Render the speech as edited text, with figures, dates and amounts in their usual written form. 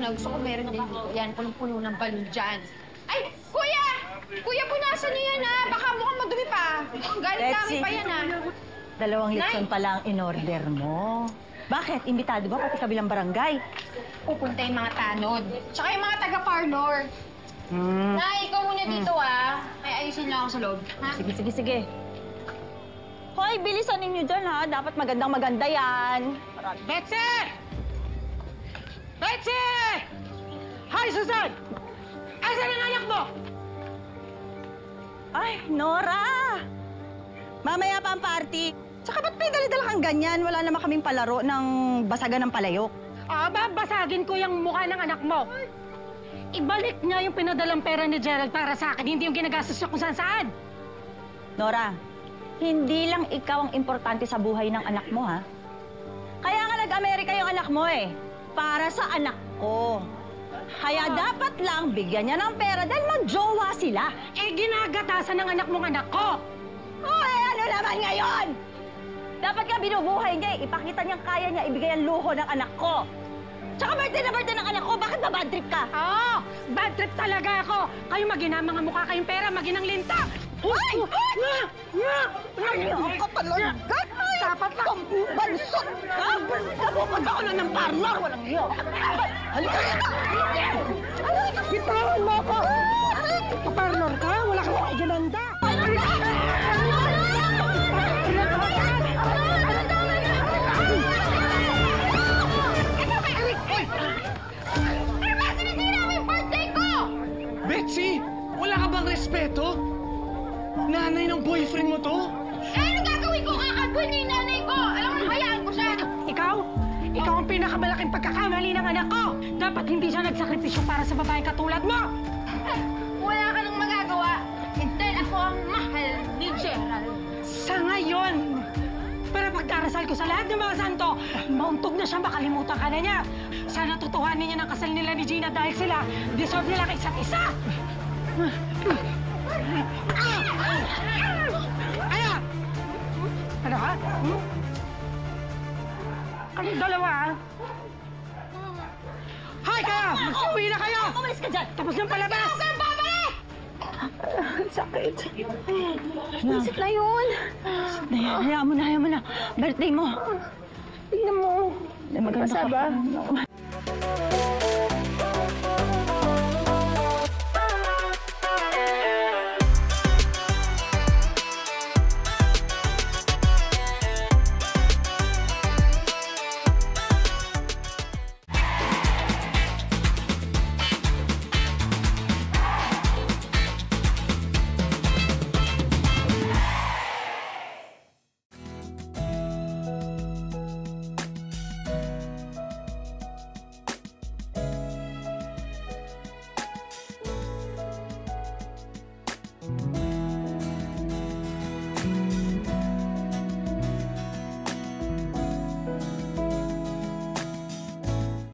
na. Gusto ko meron din dito. Yan, punong-puno ng balon dyan. Ay, kuya! Kuya, punasan niyo yan, ha? Baka mukhang madumi pa. Galing dami pa yan, ha? 2 lechon pa lang in-order mo. Bakit? Imbitado ba pati kabilang barangay? Pupunta yung mga tanod. Tsaka yung mga taga-parlor. Nay, ikaw muna dito, ha? Ay, ayusin lang ako sa loob. Ha? Sige. Hoy, bilisan ninyo dyan, ha? Dapat magandang-maganda yan. Betsy! Betsy! Hi, Susan! Asan ang anak mo? Ay, Nora! Mamaya pa ang party. Tsaka ba't may dala-dala kang ganyan? Wala naman kaming palaro ng basagan ng palayok. Babasagin ko yung mukha ng anak mo. Ibalik niya yung pinadalang pera ni Gerald para sa akin, hindi yung ginagastos niya kung saan-saan. Nora, hindi lang ikaw ang importante sa buhay ng anak mo, ha? Kaya nga nag-Amerika yung anak mo, eh. Para sa anak ko. Kaya dapat lang bigyan niya ng pera dahil mag-jowa sila. Ginagatasan ng anak mong anak ko. Ano naman ngayon? Dapat nga binubuhay niya, eh. Ipakita niyang kaya niya ibigay ang luho ng anak ko. Tsaka birthday na birthday ng anak ko, bakit ba bad trip ka? Bad trip talaga ako. Kayo magina, mga mukha kayong pera, maginang linta. Ay! Ano ka talaga? Dapat lang. Balusot ka! Kapupunta ko lang ng parlor, walang iyo. Halika! Bitawan mo ako! Paparlor ka? Wala ka lang iginanda. Betsy! Wala ka bang respeto? Nanay ng boyfriend mo to? Ano gagawin ko? Kakagawin niya yung nanay ko! Alam mo, hayaan ko siya! Ikaw ang pinakamalaking pagkakamali ng anak ko! Dapat hindi siya nagsakripisyo para sa babaeng katulad mo! Wala ka nang magagawa. And then ako ang mahal ni Gerald. Sa ngayon, para pagdarasal ko sa lahat ng mga santo, mauntog na siya, makalimutan ka na niya. Sana tutuhanin niya ng kasal nila ni Gina dahil sila deserve nila isa't isa. Aya! Ano ha? Kayong dalawa, ha? Hay kayo! Uwi na kayo! Umalis ka dyan! Tapos ng palabas! Huwag kang babalik! Sakit. Isip na yun. Hayaan mo na. Birthday mo. Tignan mo. Maganda ka.